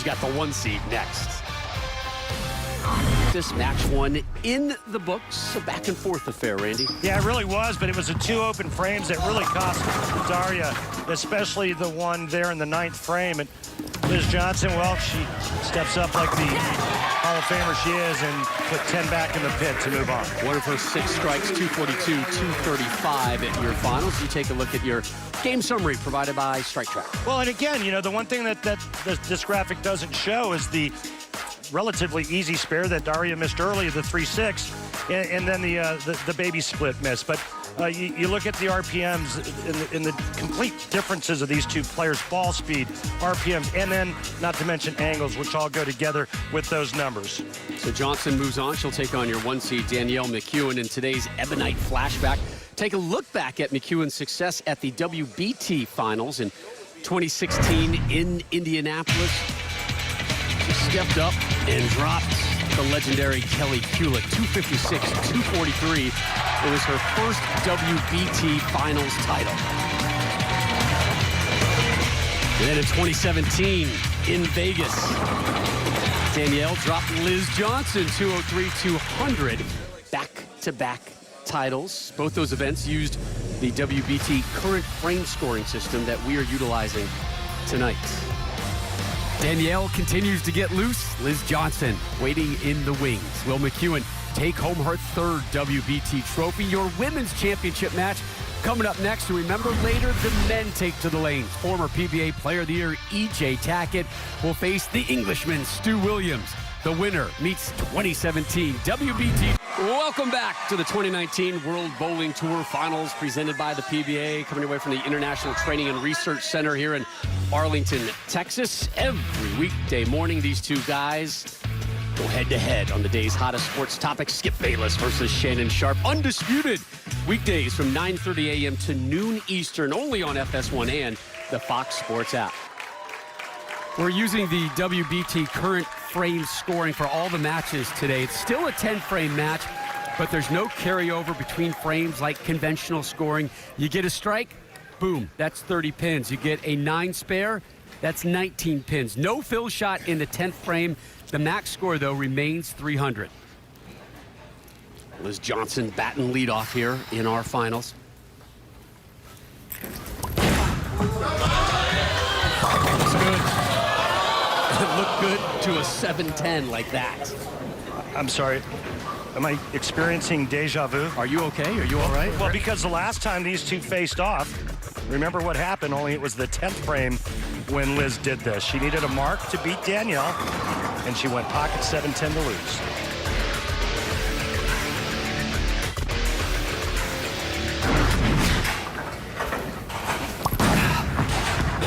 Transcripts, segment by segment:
got the 1 seed next. This match one in the books. A back and forth affair, Randy. Yeah, it really was, but it was the 2 open frames that really cost Daria, especially the one there in the 9th frame. And Liz Johnson, well, she steps up like the Hall of Famer she is and put 10 back in the pit to move on. One of her 6 strikes, 242, 235 at your finals. You take a look at your game summary provided by Strike Track. Well, and again, you know, the one thing that this graphic doesn't show is the relatively easy spare that Daria missed early, the 3-6, and then the baby split miss. But you look at the RPMs in the complete differences of these two players, ball speed, RPMs, and then not to mention angles, which all go together with those numbers. So Johnson moves on. She'll take on your 1 seed, Danielle McEwan, in today's Ebonite Flashback. Take a look back at McEwan's success at the WBT Finals in 2016 in Indianapolis. She stepped up and dropped the legendary Kelly Kulick, 256, 243. It was her first WBT Finals title. And then in 2017 in Vegas, Danielle dropped Liz Johnson, 203, 200. Back-to-back titles. Both those events used the WBT current frame scoring system that we are utilizing tonight. Danielle continues to get loose. Liz Johnson waiting in the wings. Will McEwan take home her 3rd WBT trophy? Your women's championship match coming up next. And remember, later the men take to the lanes. Former PBA Player of the Year E.J. Tackett will face the Englishman Stu Williams. The winner meets 2017 WBT. Welcome back to the 2019 World Bowling Tour Finals presented by the PBA, coming away from the International Training and Research Center here in Arlington, Texas. Every weekday morning, these two guys go head-to-head on the day's hottest sports topics. Skip Bayless versus Shannon Sharp. Undisputed weekdays from 9:30 a.m. to noon Eastern, only on FS1 and the Fox Sports app. We're using the WBT current frame scoring for all the matches today. It's still a 10-frame match, but there's no carryover between frames like conventional scoring. You get a strike, boom, that's 30 pins. You get a 9 spare, that's 19 pins. No fill shot in the 10th frame. The max score, though, remains 300. Liz Johnson batting leadoff here in our finals. It's good. It looked good to a 7-10 like that. I'm sorry. Am I experiencing deja vu? Are you okay? Are you all right? Well, because the last time these two faced off, remember what happened, only it was the 10th frame when Liz did this. She needed a mark to beat Danielle, and she went pocket 7-10 to lose.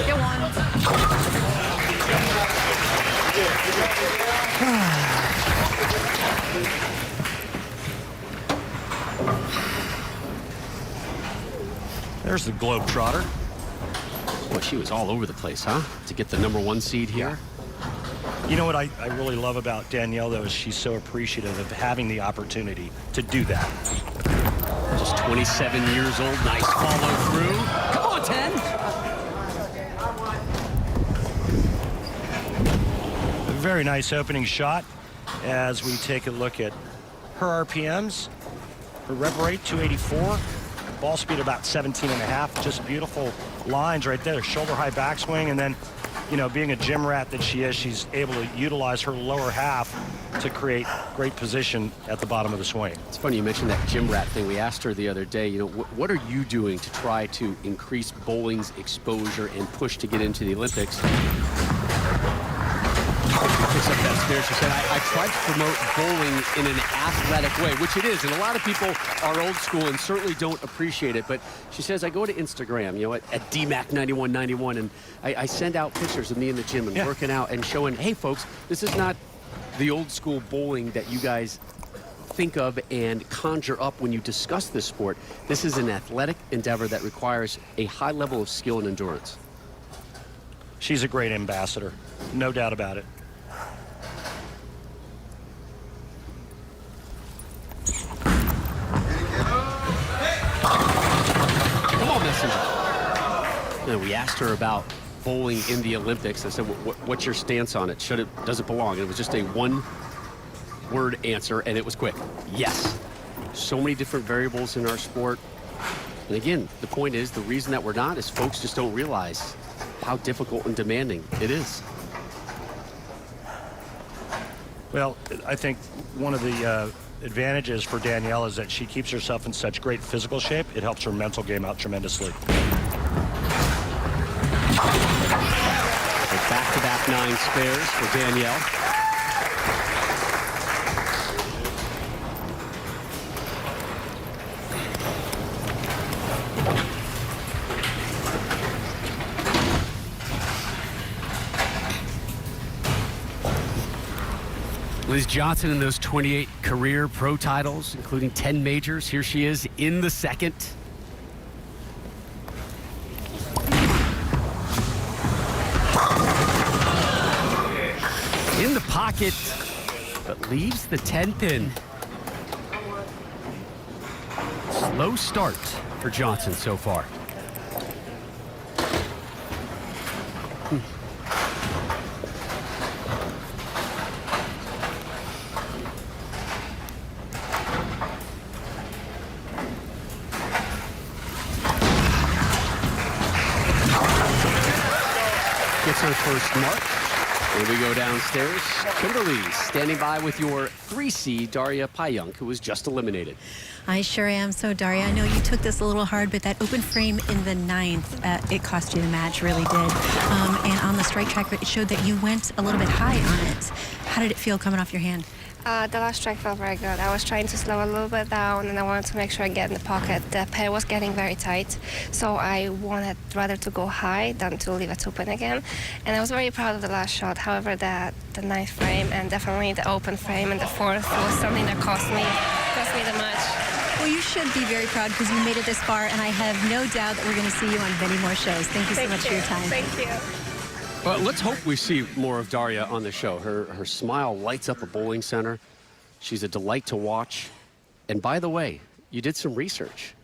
Get one. There's the Globetrotter. Boy, she was all over the place, huh? To get the #1 seed here. You know what I really love about Danielle, though, is she's so appreciative of having the opportunity to do that. Just 27 years old. Nice follow through. Come on, 10. A very nice opening shot as we take a look at her RPMs. Her rev rate, 284. Ball speed about 17.5. Just beautiful lines right there. Shoulder high backswing, and then, you know, being a gym rat that she is, she's able to utilize her lower half to create great position at the bottom of the swing. It's funny you mentioned that gym rat thing. We asked her the other day, you know, what are you doing to try to increase bowling's exposure and push to get into the Olympics? Picks up that spare. She said, I tried to promote bowling in an athletic way, which it is, and a lot of people are old school and certainly don't appreciate it, but she says, I go to Instagram, you know, at DMAC9191, and I send out pictures of me in the gym and working out and showing, hey, folks, this is not the old school bowling that you guys think of and conjure up when you discuss this sport. This is an athletic endeavor that requires a high level of skill and endurance. She's a great ambassador, no doubt about it. Come on, Messenger. And we asked her about bowling in the Olympics. I said, what's your stance on it? Does it belong? And it was just a one-word answer, and it was quick. Yes. So many different variables in our sport. And again, the point is, the reason that we're not is folks just don't realize how difficult and demanding it is. Well, I think one of the advantages for Danielle is that she keeps herself in such great physical shape. It helps her mental game out tremendously. Back-to-back 9 spares for Danielle. Liz Johnson in those 28 career pro titles, including 10 majors. Here she is in the second. In the pocket, but leaves the 10 pin. Slow start for Johnson so far. Gets her first mark. And we go downstairs. Kimberly standing by with your 3C, Daria Payunk, who was just eliminated. I sure am. So, Daria, I know you took this a little hard, but that open frame in the 9th, it cost you the match, really did. And on the strike tracker, it showed that you went a little bit high on it. How did it feel coming off your hand? The last strike felt very good. I was trying to slow a little bit down, and I wanted to make sure I get in the pocket. The pair was getting very tight, so I wanted rather to go high than to leave it open again. And I was very proud of the last shot. However, the 9th frame and definitely the open frame and the 4th was something that cost me the match. Well, you should be very proud because you made it this far, and I have no doubt that we're going to see you on many more shows. Thank you so much for your time. Thank you. Well, let's hope we see more of Daria on the show. Her smile lights up a bowling center. She's a delight to watch. And by the way, you did some research.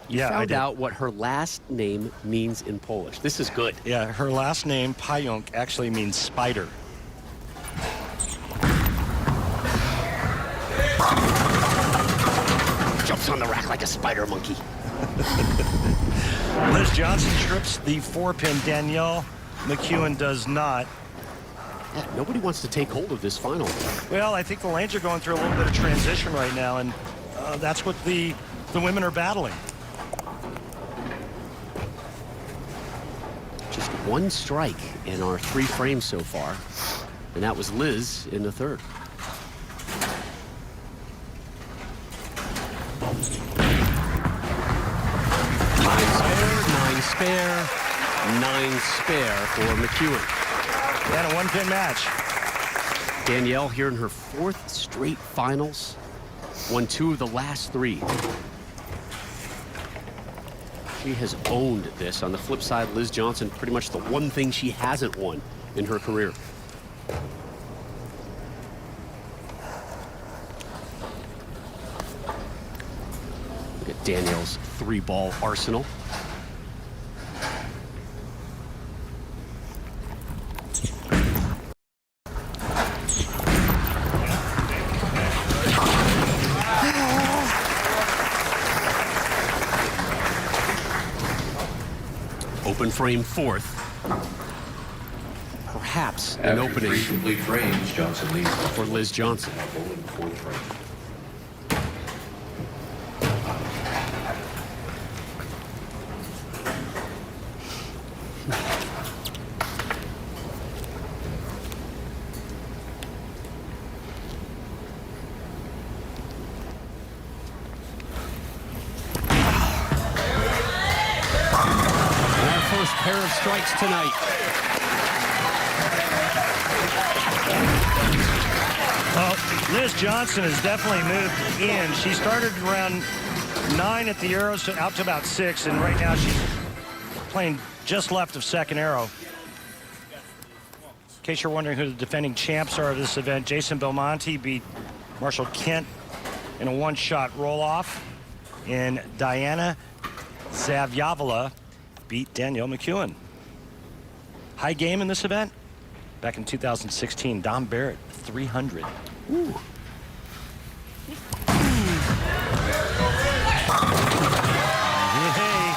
Yeah, I found did. out what her last name means in Polish. This is good. Yeah, her last name, Payunk, actually means spider. Jumps on the rack like a spider monkey. Liz Johnson trips the 4-pin. Danielle McEwan does not. Yeah, nobody wants to take hold of this final. Well, I think the lanes are going through a little bit of transition right now, and that's what the women are battling. Just one strike in our 3 frames so far, and that was Liz in the 3rd. Nine spare, 9 spare for McEwan. And a 1-pin match. Danielle here in her 4th straight finals, won 2 of the last 3. She has owned this. On the flip side, Liz Johnson, pretty much the one thing she hasn't won in her career. Look at Danielle's 3-ball arsenal. Open frame 4th. Perhaps an opening frames, Johnson leads for Liz Johnson. Pair of strikes tonight. Well, Liz Johnson has definitely moved in. She started around 9 at the arrows, out to about 6, and right now she's playing just left of second arrow. In case you're wondering who the defending champs are of this event, Jason Belmonte beat Marshall Kent in a 1-shot roll-off, and Diana Zavyavala beat Danielle McEwan. high game in this event? Back in 2016, Dom Barrett, 300. Ooh.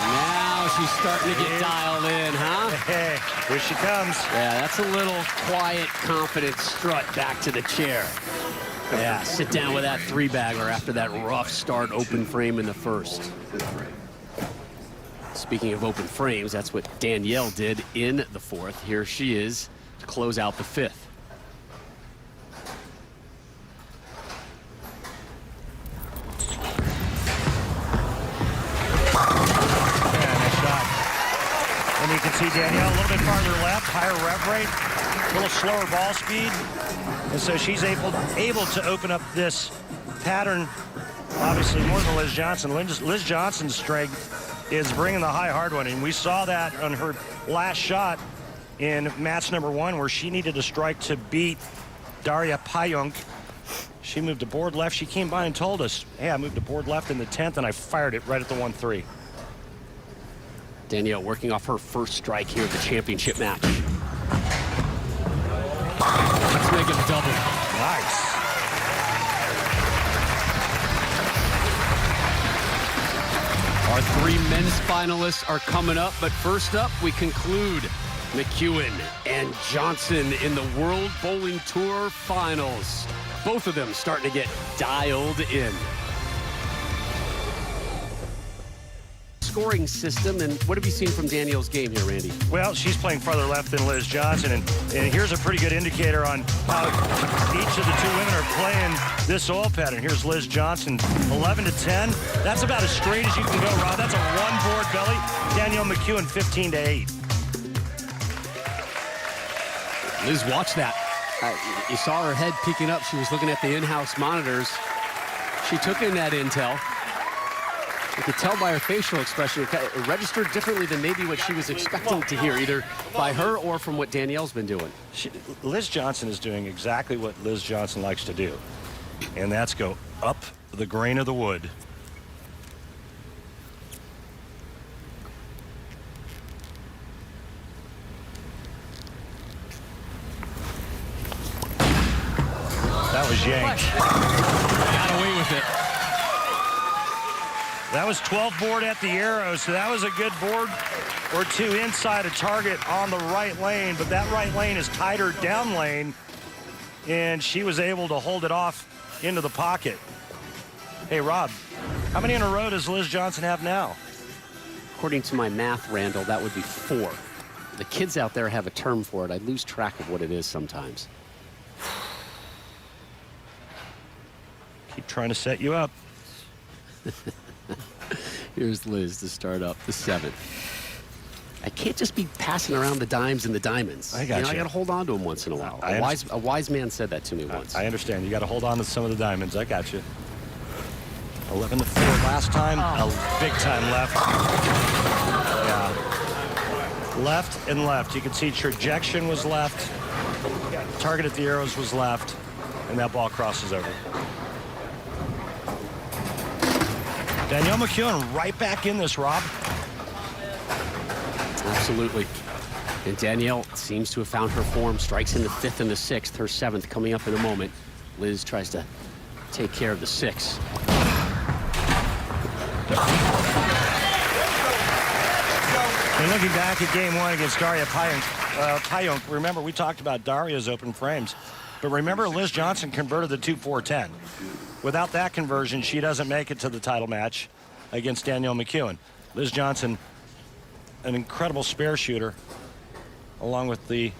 Now she's starting to get dialed in, huh? Hey, here she comes. Yeah, that's a little quiet, confident strut back to the chair. Yeah, sit down with that three-bagger after that rough start open frame in the first. Speaking of open frames, that's what Danielle did in the fourth. Here she is to close out the fifth. And you can see Danielle a little bit farther left, higher rev rate, a little slower ball speed. And so she's able to open up this pattern, obviously more than Liz Johnson. Liz Johnson's strength is bringing the high hard one. And we saw that on her last shot in match number 1 where she needed a strike to beat Daria Payunk. She moved to board left. She came by and told us, hey, I moved to board left in the 10th and I fired it right at the 1-3. Danielle working off her first strike here at the championship match. Let's make it double. Nice. Our 3 men's finalists are coming up, but first up, we conclude McEwan and Johnson in the World Bowling Tour Finals. Both of them starting to get dialed in. Scoring system, and what have you seen from Danielle's game here, Randy? Well, she's playing farther left than Liz Johnson, and here's a pretty good indicator on how each of the 2 women are playing this oil pattern. Here's Liz Johnson, 11 to 10. That's about as straight as you can go, Rob. That's a 1-board belly. Danielle McEwan, 15 to 8. Liz, watch that. You saw her head peeking up. She was looking at the in-house monitors. She took in that intel. You could tell by her facial expression, it registered differently than maybe what she was expecting to hear, either by her or from what Danielle's been doing. Liz Johnson is doing exactly what Liz Johnson likes to do, and that's go up the grain of the wood. That was yanked. Got away with it. That was 12 board at the arrow, so that was a good board or 2 inside a target on the right lane, but that right lane is tighter down lane, and she was able to hold it off into the pocket. Hey, Rob, how many in a row does Liz Johnson have now? According to my math, Randall, that would be 4. The kids out there have a term for it. I lose track of what it is sometimes. Keep trying to set you up. Here's Liz to start up the 7th. I can't just be passing around the dimes and the diamonds. I got you. I got to hold on to them once in a while. A wise man said that to me once. I understand. You got to hold on to some of the diamonds. I got you. 11 to 4 last time. A big time left. Yeah. Left and left. You can see trajection was left. Target at the arrows was left. And that ball crosses over. Danielle McEwan right back in this, Rob. Absolutely. And Danielle seems to have found her form. Strikes in the 5th and the 6th. Her 7th coming up in a moment. Liz tries to take care of the 6. And looking back at game 1 against Daria Payunk, remember we talked about Daria's open frames, but remember Liz Johnson converted the 2-4-10. Without that conversion, she doesn't make it to the title match against Danielle McEwan. Liz Johnson, an incredible spare shooter, along with the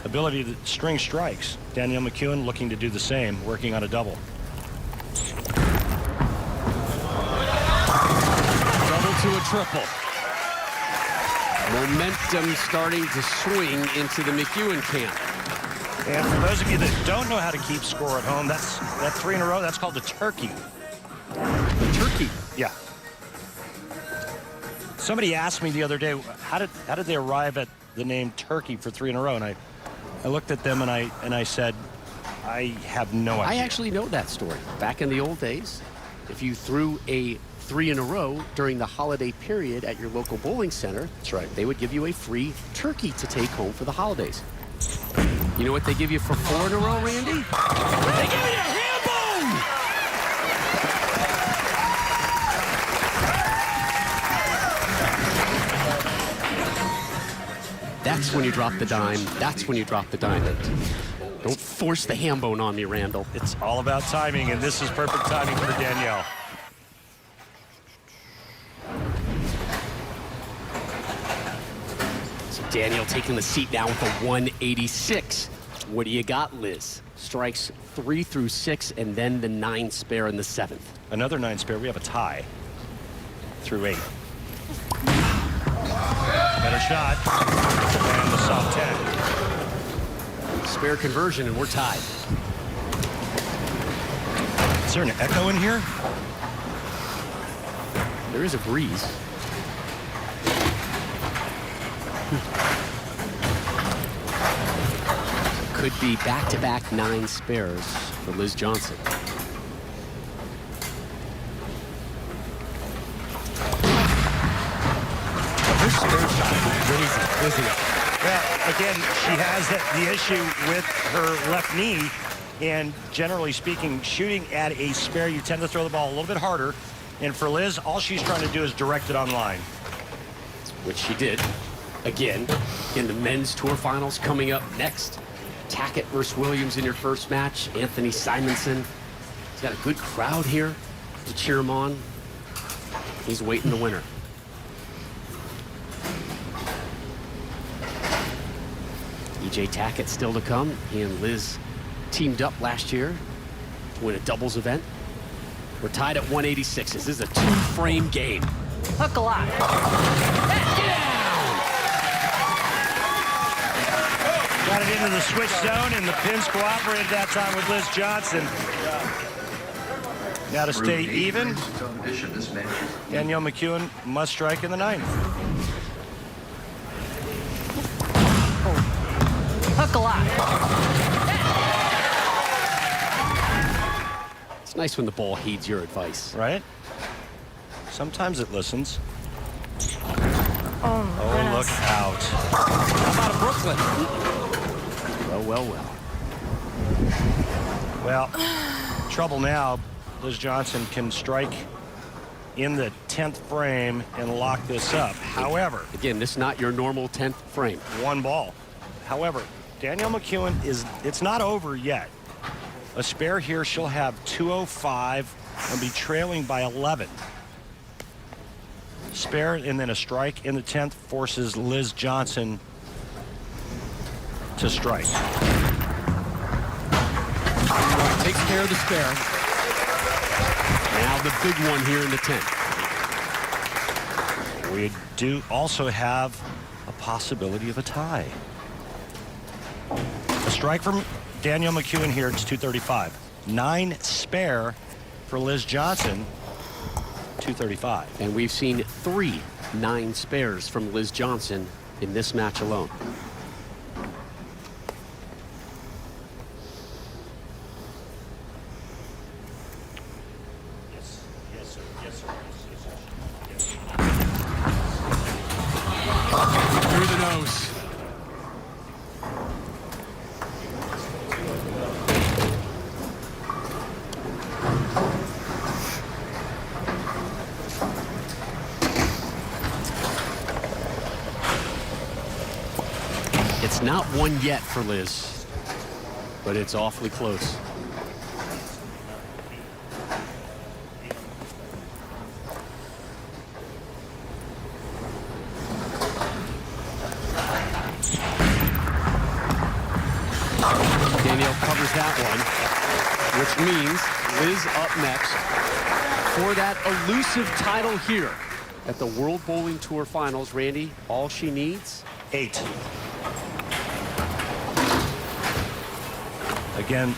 ability to string strikes. Danielle McEwan looking to do the same, working on a double. Double to a triple. Momentum starting to swing into the McEwan camp. And for those of you that don't know how to keep score at home, that 3 in a row, that's called the turkey. The turkey? Yeah. Somebody asked me the other day, how did they arrive at the name turkey for 3 in a row? And I looked at them and I said, I have no idea. I actually know that story. Back in the old days, if you threw a 3 in a row during the holiday period at your local bowling center. That's right. They would give you a free turkey to take home for the holidays. You know what they give you for 4 in a row, Randy? They give you a ham bone! That's when you drop the dime. That's when you drop the dime. Don't force the ham bone on me, Randall. It's all about timing, and this is perfect timing for Danielle. So Danielle taking the seat now with a 186. What do you got, Liz? Strikes 3 through 6, and then the 9 spare in the 7th. Another 9 spare. We have a tie through 8. Better shot. And the soft 10. Spare conversion, and we're tied. Is there an echo in here? There is a breeze. Could be back-to-back 9 spares for Liz Johnson. Her spare shot is crazy, isn't it? Well, again, she has the issue with her left knee, and generally speaking, shooting at a spare, you tend to throw the ball a little bit harder. And for Liz, all she's trying to do is direct it on line. Which she did, again, in the men's tour finals coming up next. Tackett versus Williams in your first match. Anthony Simonsen. He's got a good crowd here to cheer him on. He's waiting to win her. EJ Tackett still to come. He and Liz teamed up last year to win a doubles event. We're tied at 186. This is a 2-frame game. Hook a lot. Got it into the switch zone, and the pins cooperated that time with Liz Johnson. Now to stay even, Danielle McEwan must strike in the 9th. Hook a lot. It's nice when the ball heeds your advice. Right? Sometimes it listens. Oh, Look out. How about a Brooklyn? Well. Well, trouble now. Liz Johnson can strike in the 10th frame and lock this up. However, Again, this is not your normal 10th frame. 1 ball. However, Danielle McEwan it's not over yet. A spare here, she'll have 205 and be trailing by 11. Spare and then a strike in the 10th forces Liz Johnson to strike. Takes care of the spare. Now the big one here in the 10th. We do also have a possibility of a tie. A strike from Danielle McEwan here, it's 235. 9 spare for Liz Johnson, 235. And we've seen 3 9 spares from Liz Johnson in this match alone. Through the nose. It's not one yet for Liz, but it's awfully close. Danielle covers that one, which means Liz up next for that elusive title here at the World Bowling Tour Finals. Randy, all she needs? 8. Again,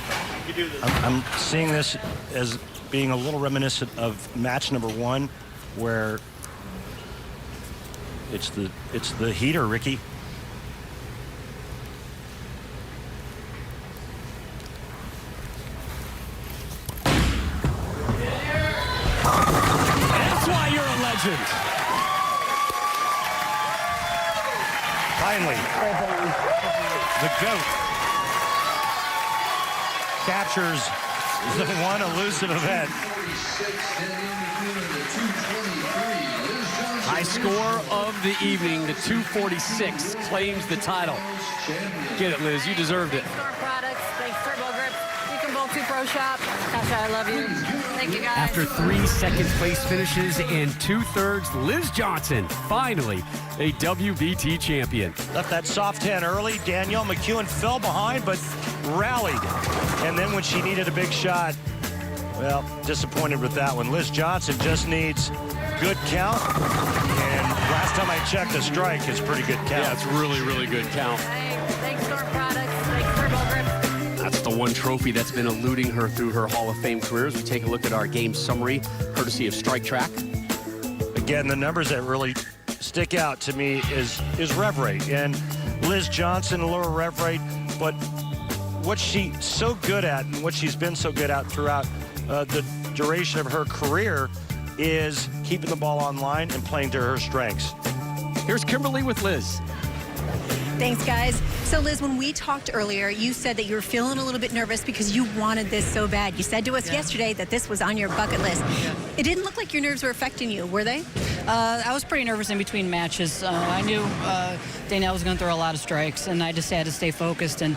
I'm seeing this as being a little reminiscent of match number 1, where it's the heater, Ricky. That's legend. Finally, the GOAT captures the one elusive event. High score of the evening, the 246 claims the title. Get it, Liz, you deserved it. Store products, thanks Turbo Grip, You Can Bowl 2 Pro Shop. Tasha, I love you. Thank you, guys. After 3 second-place finishes and 2/3, Liz Johnson, finally a WBT champion. Left that soft hand early. Danielle McEwan fell behind, but rallied. And then when she needed a big shot, well, disappointed with that one. Liz Johnson just needs good count. And last time I checked, a strike is pretty good count. Yeah, it's really, really good count. Thanks Store Products, thanks Turbo Grip. That's the one trophy that's been eluding her through her Hall of Fame career. As we take a look at our game summary, courtesy of Strike Track. Again, the numbers that really stick out to me is rev rate. And Liz Johnson, lower rev rate, but what she's so good at and what she's been so good at throughout the duration of her career is keeping the ball online and playing to her strengths. Here's Kimberly with Liz. Thanks, guys. So, Liz, when we talked earlier, you said that you were feeling a little bit nervous because you wanted this so bad. You said to us yesterday that this was on your bucket list. It didn't look like your nerves were affecting you, were they? I was pretty nervous in between matches. I knew Danielle was going to throw a lot of strikes, and I just had to stay focused. And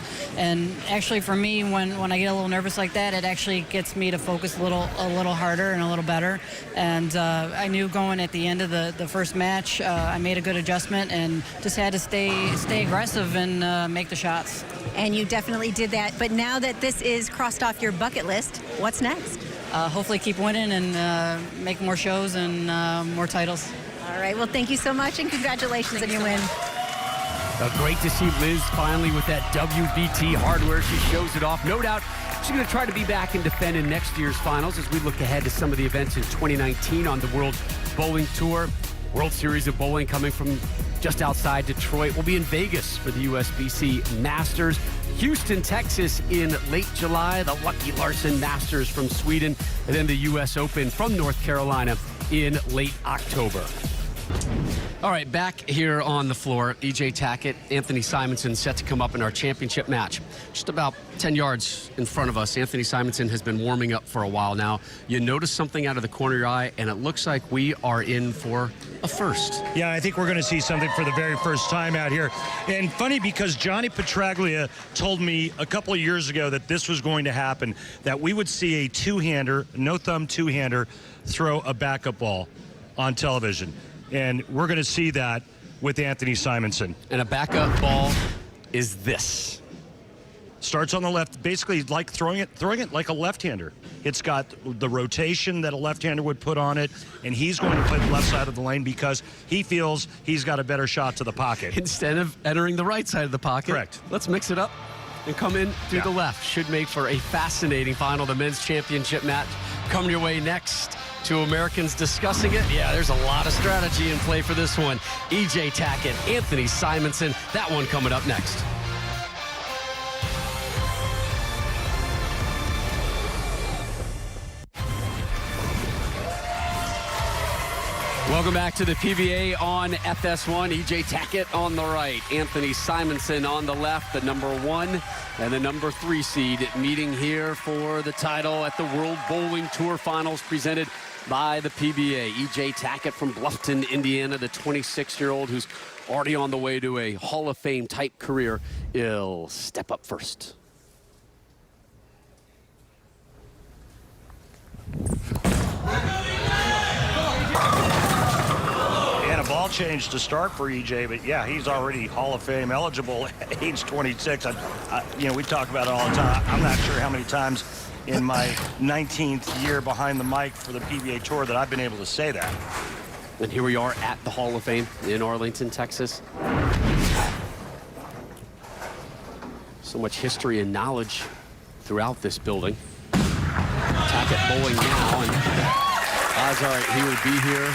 actually, for me, when I get a little nervous like that, it actually gets me to focus a little harder and a little better. And I knew going at the end of the first match, I made a good adjustment and just had to stay aggressive and make the shots. And you definitely did that. But now that this is crossed off your bucket list, what's next? Hopefully keep winning and make more shows and more titles. All right. Well, thank you so much, and congratulations on your win. Great to see Liz finally with that WBT hardware. She shows it off. No doubt she's going to try to be back and defend in next year's finals as we look ahead to some of the events in 2019 on the World Bowling Tour. World Series of Bowling coming from just outside Detroit. We'll be in Vegas for the USBC Masters. Houston, Texas in late July, the Lucky Larson Masters from Sweden, and then the U.S. Open from North Carolina in late October. All right, back here on the floor, EJ Tackett, Anthony Simonsen set to come up in our championship match. Just about 10 yards in front of us, Anthony Simonsen has been warming up for a while now. You notice something out of the corner of your eye, and it looks like we are in for a first. Yeah, I think we're going to see something for the very first time out here. And funny because Johnny Petraglia told me a couple of years ago that this was going to happen, that we would see a two-hander, no-thumb two-hander, throw a backup ball on television. And we're going to see that with Anthony Simonsen. And a backup ball is this. Starts on the left, basically like throwing it like a left-hander. It's got the rotation that a left-hander would put on it, and he's going to play the left side of the lane because he feels he's got a better shot to the pocket. Instead of entering the right side of the pocket. Correct. Let's mix it up and come in through the left. Should make for a fascinating final. The men's championship match coming your way next. Two Americans discussing it. Yeah, there's a lot of strategy in play for this one. EJ Tackett, Anthony Simonsen, that one coming up next. Welcome back to the PBA on FS1. EJ Tackett on the right, Anthony Simonsen on the left, the number 1 and the number 3 seed meeting here for the title at the World Bowling Tour Finals presented by the PBA. EJ Tackett from Bluffton, Indiana, the 26-year-old who's already on the way to a Hall of Fame type career. He'll step up first. And a ball change to start for EJ, but yeah, he's already Hall of Fame eligible at age 26. We talk about it all the time. I'm not sure how many times in my 19th year behind the mic for the PBA Tour that I've been able to say that. And here we are at the Hall of Fame in Arlington, Texas. So much history and knowledge throughout this building. Tackett bowling now, and odds are he will be here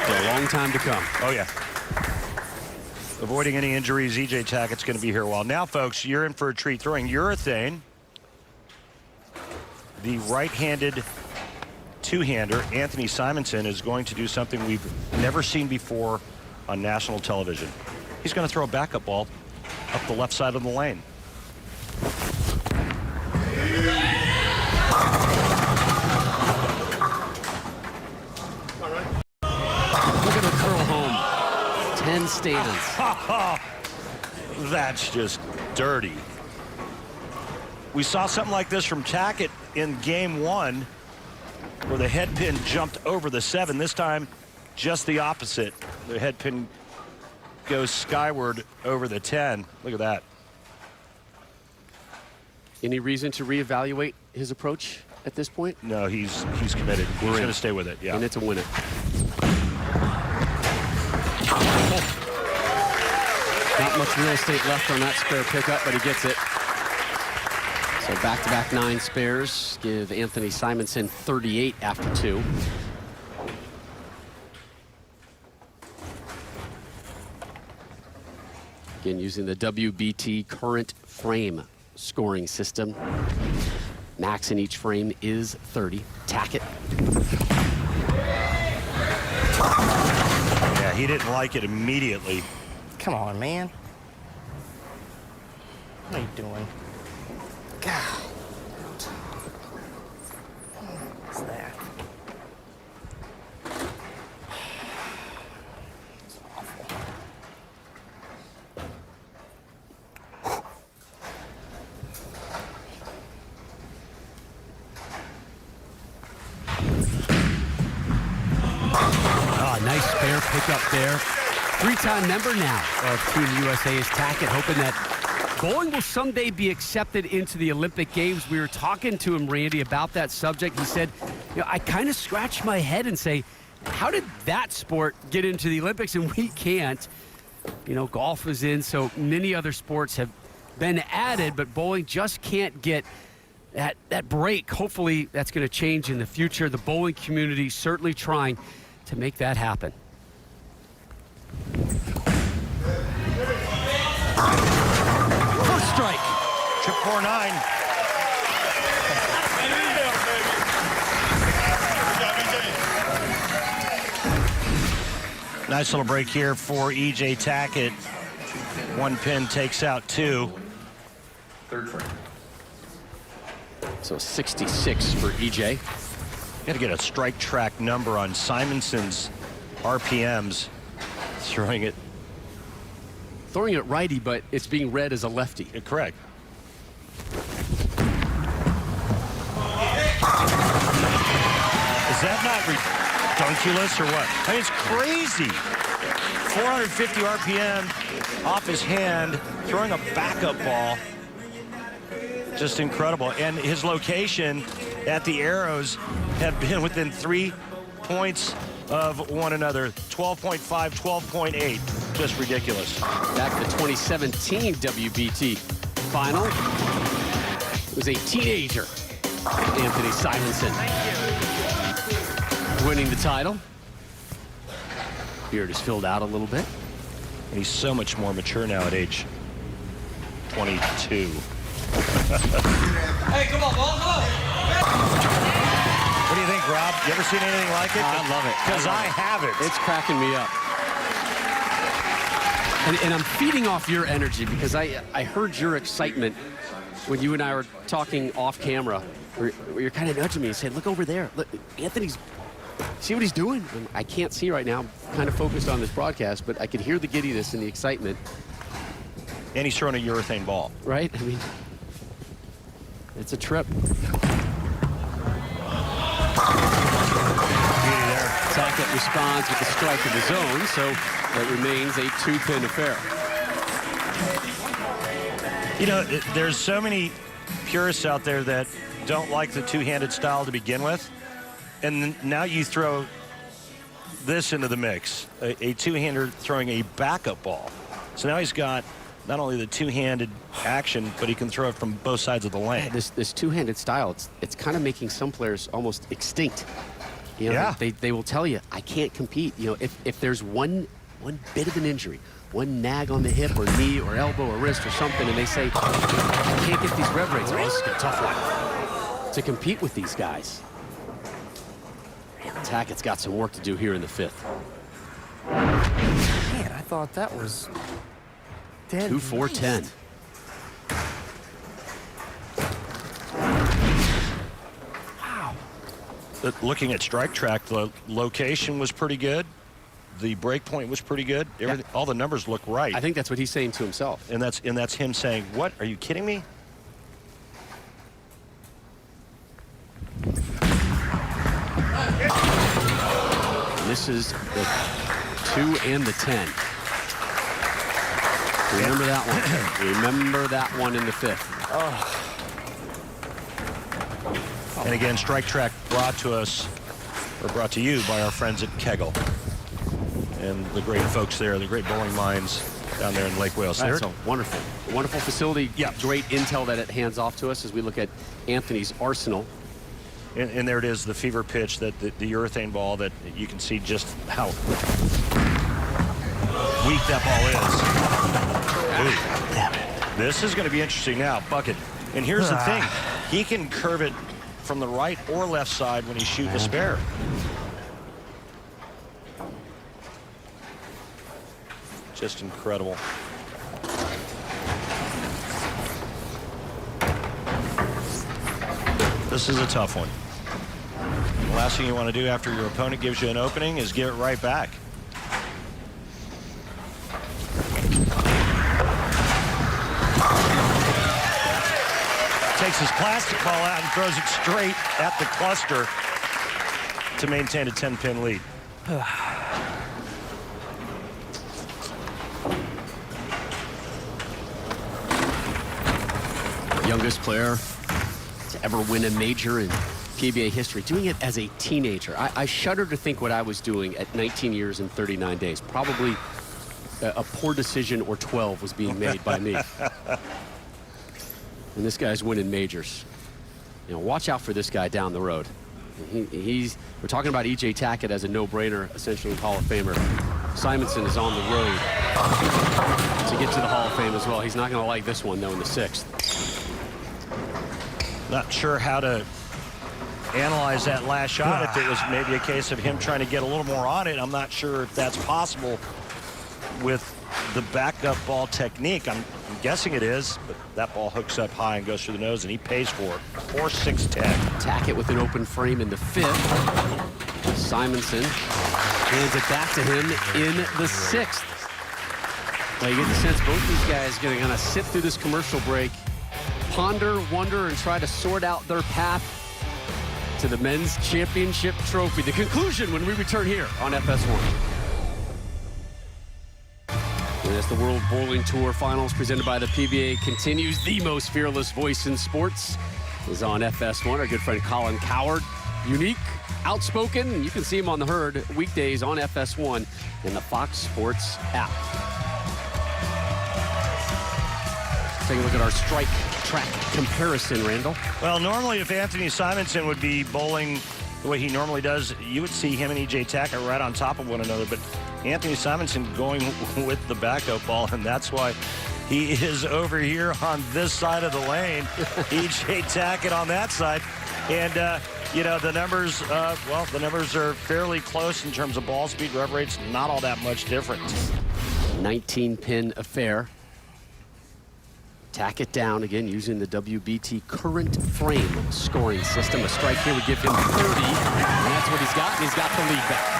for a long time to come. Oh, yeah. Avoiding any injuries, EJ Tackett's going to be here a while. Now, folks, you're in for a treat. Throwing urethane, the right-handed two-hander, Anthony Simonsen, is going to do something we've never seen before on national television. He's going to throw a backup ball up the left side of the lane. Look at the curl home. 10 stands. That's just dirty. We saw something like this from Tackett in game 1, where the head pin jumped over the 7. This time, just the opposite. The head pin goes skyward over the 10. Look at that. Any reason to reevaluate his approach at this point? No, he's committed. He's going to stay with it. Yeah. And it's a winner. Not much real estate left on that spare pickup, but he gets it. So back-to-back 9 spares give Anthony Simonsen 38 after 2. Again, using the WBT current frame scoring system. Max in each frame is 30. Tackett. Yeah, he didn't like it immediately. Come on, man. What are you doing? God. What's that? It's awful. Oh, nice spare pickup there. 3-time member now of Team USA is Tackett, hoping that bowling will someday be accepted into the Olympic Games. We were talking to him, Randy, about that subject. He said, you know, I kind of scratch my head and say, how did that sport get into the Olympics and we can't? You know, golf is in, so many other sports have been added, but bowling just can't get that break. Hopefully that's going to change in the future. The bowling community certainly trying to make that happen. First strike. Chip 4-9. Nice little break here for E.J. Tackett. 1 pin takes out 2. Third frame. So 66 for EJ. Got to get a strike track number on Simonsen's RPMs. Throwing it righty, but it's being read as a lefty. correct. Is that not ridiculous or what? I mean, it's crazy. 450 RPM off his hand, throwing a backup ball. Just incredible. And his location at the arrows have been within 3 points of one another. 12.5, 12.8. Just ridiculous. Back to the 2017 WBT final. It was a teenager, Anthony Simonsen, winning the title. Beard is filled out a little bit. And he's so much more mature now at age 22. Hey, come on, ball, come on. What do you think, Rob? You ever seen anything like it? I love it. Because I haven't. It's cracking me up. And I'm feeding off your energy because I heard your excitement when you and I were talking off camera. Where you're kind of nudging me and saying, look over there. Look, Anthony's, see what he's doing? And I can't see right now. I'm kind of focused on this broadcast, but I could hear the giddiness and the excitement. And he's throwing a urethane ball. Right? I mean, it's a trip. Tackett responds with the strike of his own, so it remains a 2-pin affair. You know, there's so many purists out there that don't like the two-handed style to begin with, and now you throw this into the mix, a two-hander throwing a backup ball. So now he's got not only the two-handed action, but he can throw it from both sides of the lane. Yeah, this two-handed style, it's kind of making some players almost extinct. You know, yeah. They will tell you, I can't compete. You know, if there's one bit of an injury, one nag on the hip or knee or elbow or wrist or something, and they say, I can't get these rev rates. Oh, this is a tough one to compete with these guys. Tackett's got some work to do here in the 5th. Man, I thought that was dead. 2-4-10. Looking at strike track, the location was pretty good. The break point was pretty good. All the numbers look right. I think that's what he's saying to himself. And that's him saying, "What? Are you kidding me?" Misses the 2 and the 10. Remember that one. Remember that one in the 5th. And again, strike track brought to us, or brought to you by our friends at Kegel. And the great folks there, the great bowling minds down there in Lake Wales. That's a wonderful facility. Yeah. Great intel that it hands off to us as we look at Anthony's arsenal. And there it is, the fever pitch, that the urethane ball, that you can see just how weak that ball is. Ooh. Damn it. This is going to be interesting now, Bucket. And here's the thing. He can curve it from the right or left side when he's shooting a spare. Just incredible. This is a tough one. The last thing you want to do after your opponent gives you an opening is give it right back. Takes his plastic ball out and throws it straight at the cluster to maintain a 10-pin lead. Youngest player to ever win a major in PBA history, doing it as a teenager. I shudder to think what I was doing at 19 years and 39 days. Probably a poor decision or 12 was being made by me. And this guy's winning majors. You know, watch out for this guy down the road. We're talking about E.J. Tackett as a no-brainer, essentially Hall of Famer. Simonsen is on the road to get to the Hall of Fame as well. He's not going to like this one, though, in the 6th. Not sure how to analyze that last shot. If it was maybe a case of him trying to get a little more on it, I'm not sure if that's possible with the backup ball technique. I'm guessing it is, but that ball hooks up high and goes through the nose, and he pays for it. 4-6-10. Tackett with an open frame in the 5th. Simonsen hands it back to him in the 6th. Well, you get the sense both these guys are going to kind of sit through this commercial break, ponder, wonder, and try to sort out their path to the men's championship trophy. The conclusion when we return here on FS1. And as the World Bowling Tour Finals presented by the PBA continues, the most fearless voice in sports is on FS1. Our good friend Colin Coward, unique, outspoken. You can see him on the herd weekdays on FS1 and the Fox Sports app. Take a look at our strike track comparison, Randall. Well, normally if Anthony Simonsen would be bowling the way he normally does, you would see him and E.J. Tackett right on top of one another. But Anthony Simonsen going with the backup ball, and that's why he is over here on this side of the lane. E.J. Tackett on that side. And, you know, the numbers, the numbers are fairly close in terms of ball speed, rev rates, not all that much difference. 19-pin affair. Tackett down again using the WBT current frame scoring system. A strike here would give him 30, and that's what he's got, and he's got the lead back.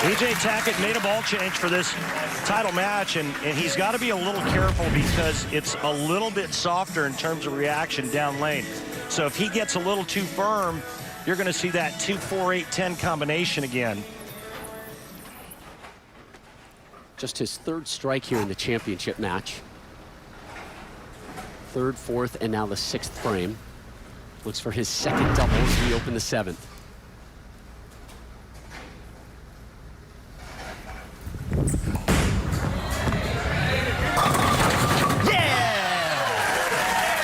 E.J. Tackett made a ball change for this title match, and he's got to be a little careful because it's a little bit softer in terms of reaction down lane. So if he gets a little too firm, you're going to see that 2-4-8-10 combination again. Just his 3rd strike here in the championship match. 3rd, 4th, and now the 6th frame. Looks for his 2nd double as we open the 7th.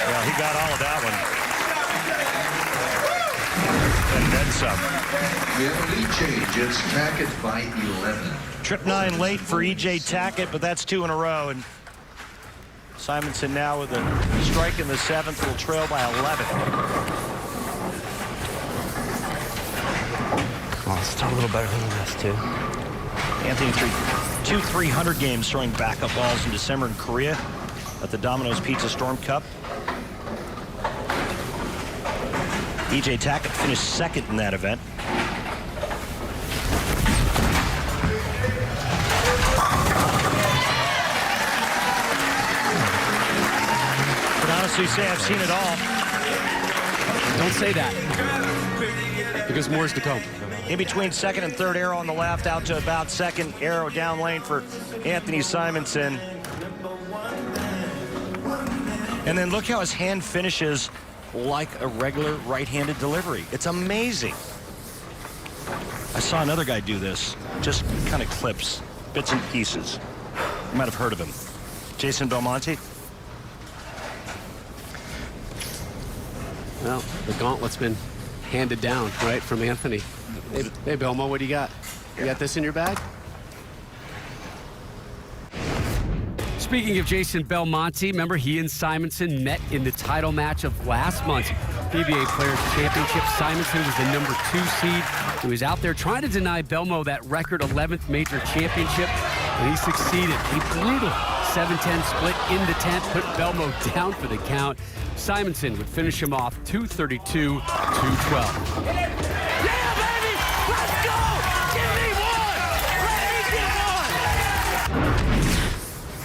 Well, he got all of that one. And then some. We have a lead change. It's Tackett by 11. Trip 9 late for E.J. Tackett, but that's 2 in a row. And Simonsen now with a strike in the 7th will trail by 11. start a little better than this, too. Anthony, two 300 games throwing backup balls in December in Korea at the Domino's Pizza Storm Cup. E.J. Tackett finished second in that event. But honestly say I've seen it all. Don't say that, because more is to come. In between second and third arrow on the left, out to about second arrow down lane for Anthony Simonsen. And then look how his hand finishes like a regular right-handed delivery. It's amazing. I saw another guy do this, just kind of clips, bits and pieces. You might have heard of him. Jason Belmonte. Well, the gauntlet's been handed down, right, from Anthony. Hey, Belmo, what do you got? You got this in your bag? Speaking of Jason Belmonte, remember he and Simonsen met in the title match of last month's PBA Players Championship. Simonsen was the number 2 seed. He was out there trying to deny Belmo that record 11th major championship, and he succeeded. A brutal 7-10 split in the 10th, put Belmo down for the count. Simonsen would finish him off 232-212.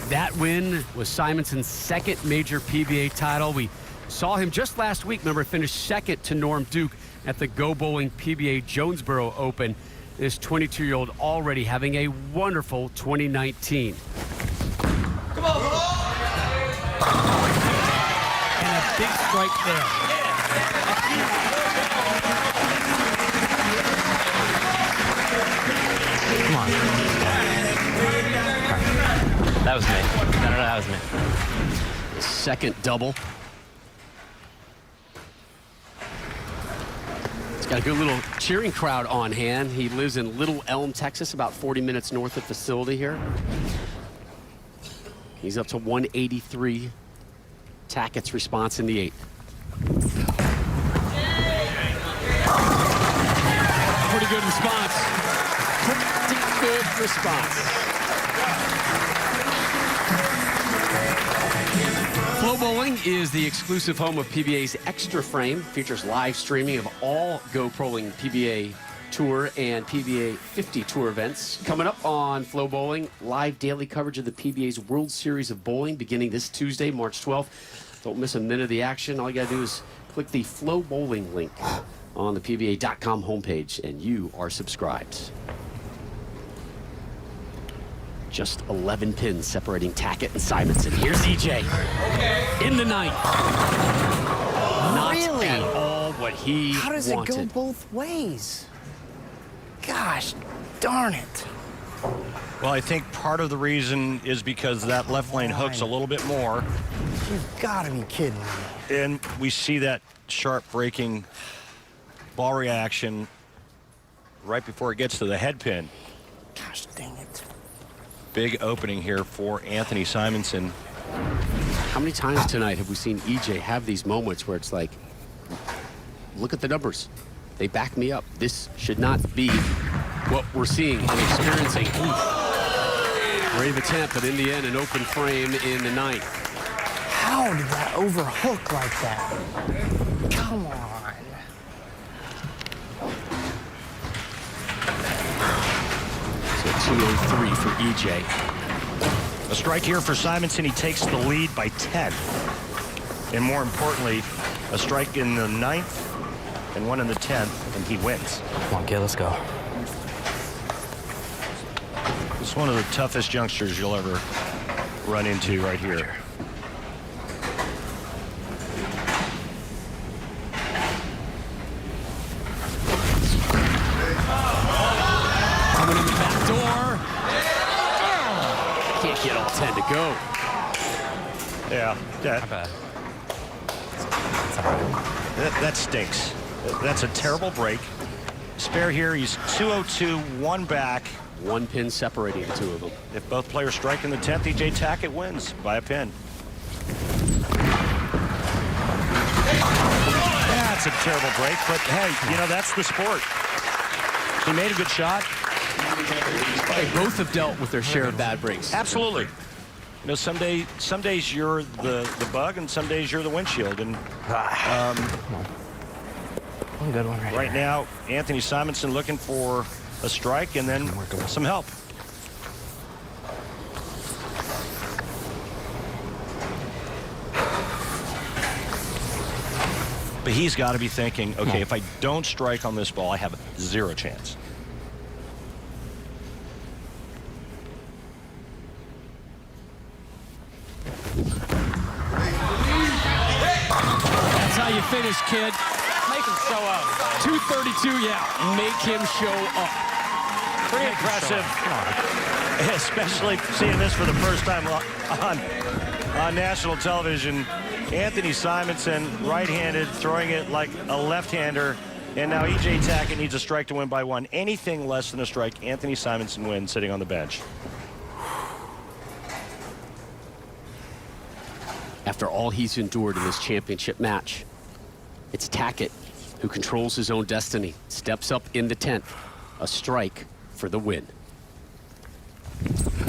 That win was Simonsen's second major PBA title. We saw him just last week, remember, finish second to Norm Duke at the Go Bowling PBA Jonesboro Open. This 22-year-old already having a wonderful 2019. Come on, and a big strike there. Come on. That was me. No, that was me. Second double. He's got a good little cheering crowd on hand. He lives in Little Elm, Texas, about 40 minutes north of the facility here. He's up to 183. Tackett's response in the 8th. Pretty good response. Pretty good response. Flow Bowling is the exclusive home of PBA's Extra Frame. Features live streaming of all Go Bowling PBA Tour and PBA 50 Tour events. Coming up on Flow Bowling, live daily coverage of the PBA's World Series of Bowling beginning this Tuesday, March 12th. Don't miss a minute of the action. All you got to do is click the Flow Bowling link on the PBA.com homepage, and you are subscribed. Just 11 pins separating Tackett and Simonsen. Here's EJ in the 9th. Not Really? at all what he How does wanted. it go both ways? Gosh, darn it. Well, I think part of the reason is because that left lane hooks a little bit more. You've got to be kidding me. And we see that sharp breaking ball reaction right before it gets to the head pin. Gosh, dang it. Big opening here for Anthony Simonsen. How many times tonight have we seen EJ have these moments where it's like, look at the numbers. They back me up. This should not be what we're seeing and experiencing. Brave attempt, but in the end, an open frame in the 9th. How did that overhook like that? Come on. So 203 for EJ. A strike here for Simonsen. He takes the lead by 10. And more importantly, a strike in the 9th and one in the 10th, and he wins. Come on, kid, let's go. It's one of the toughest youngsters you'll ever run into right here. Coming in the back door. Can't get all 10 to go. Yeah, that stinks. That's a terrible break. Spare here, he's 202, one back. One pin separating the two of them. If both players strike in the 10th, E.J. Tackett wins by a pin. That's a terrible break, but hey, you know, that's the sport. He made a good shot. They both have dealt with their share of bad breaks. Absolutely. You know, some days you're the bug, and some days you're the windshield. And One good one right now, Anthony Simonsen looking for a strike and then some help. But he's got to be thinking, okay, if I don't strike on this ball, I have zero chance. That's how you finish, kid. Make him show up. 232, yeah. Make him show up. Pretty impressive, especially seeing this for the first time on national television. Anthony Simonsen, right-handed, throwing it like a left-hander, and now E.J. Tackett needs a strike to win by one. Anything less than a strike, Anthony Simonsen wins sitting on the bench. After all he's endured in this championship match, it's Tackett who controls his own destiny, steps up in the 10th, a strike for the win. He's done it!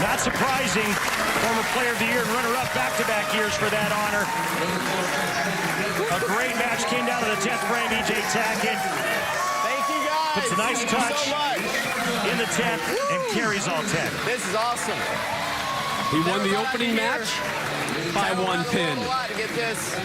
Not surprising, former player of the year and runner-up back-to-back years for that honor. A great match came down to the 10th frame, E.J. Tackett. Thank you, guys. Puts a nice touch in the 10th and carries all 10. This is awesome. He won the opening match by one pin. A lot to get this.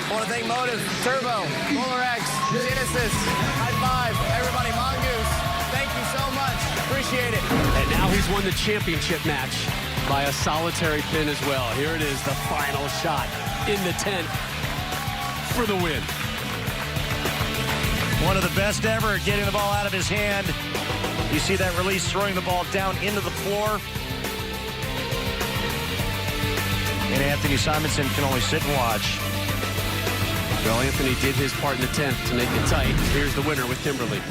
I want to thank Motive, Turbo, Polar X, Genesis, High Five, everybody, Mongoose. Thank you so much. Appreciate it. And now he's won the championship match by a solitary pin as well. Here it is, the final shot in the 10th for the win. One of the best ever at getting the ball out of his hand. You see that release, throwing the ball down into the floor. And Anthony Simonsen can only sit and watch. Well, Anthony did his part in the 10th to make it tight. Here's the winner with Kimberly.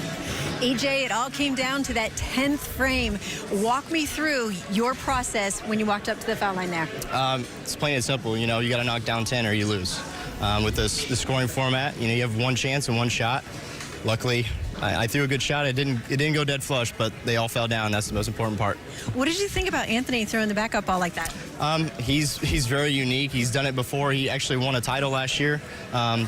EJ, it all came down to that 10th frame. Walk me through your process when you walked up to the foul line there. It's plain and simple. You know, you got to knock down 10 or you lose. With the scoring format, you know, you have one chance and one shot. Luckily, I threw a good shot. It didn't go dead flush, but they all fell down. That's the most important part. What did you think about Anthony throwing the backup ball like that? He's very unique. He's done it before. He actually won a title last year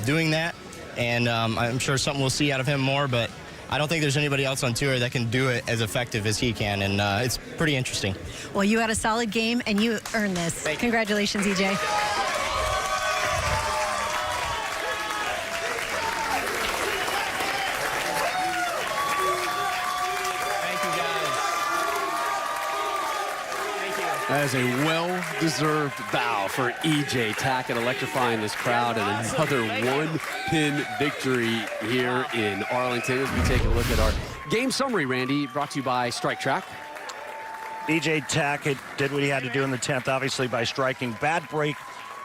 doing that, and I'm sure something we'll see out of him more, but I don't think there's anybody else on tour that can do it as effective as he can, and it's pretty interesting. Well, you had a solid game, and you earned this. Congratulations, EJ. That is a well-deserved bow for E.J. Tackett, electrifying this crowd, and another one-pin victory here in Arlington. As we take a look at our game summary, Randy, brought to you by Strike Track. E.J. Tackett did what he had to do in the 10th, obviously, by striking. Bad break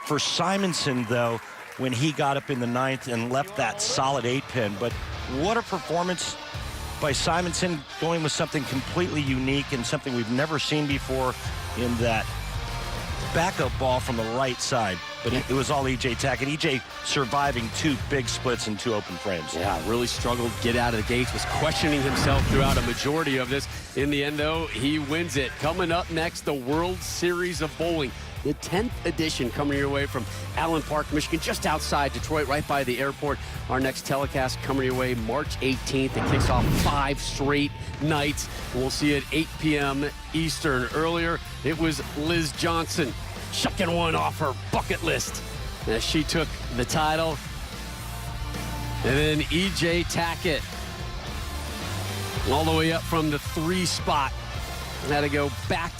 for Simonsen, though, when he got up in the 9th and left that solid 8-pin. But what a performance by Simonsen, going with something completely unique and something we've never seen before in that backup ball from the right side. But it was all E.J. Tackett. E.J. surviving two big splits and two open frames. Yeah, really struggled to get out of the gates, was questioning himself throughout a majority of this. In the end, though, he wins it. Coming up next, the World Series of Bowling. The 10th edition coming your way from Allen Park, Michigan, just outside Detroit, right by the airport. Our next telecast coming your way March 18th. It kicks off 5 straight nights. We'll see it 8 p.m. Eastern. Earlier, it was Liz Johnson checking one off her bucket list as she took the title. And then E.J. Tackett, all the way up from the 3 spot. Had to go back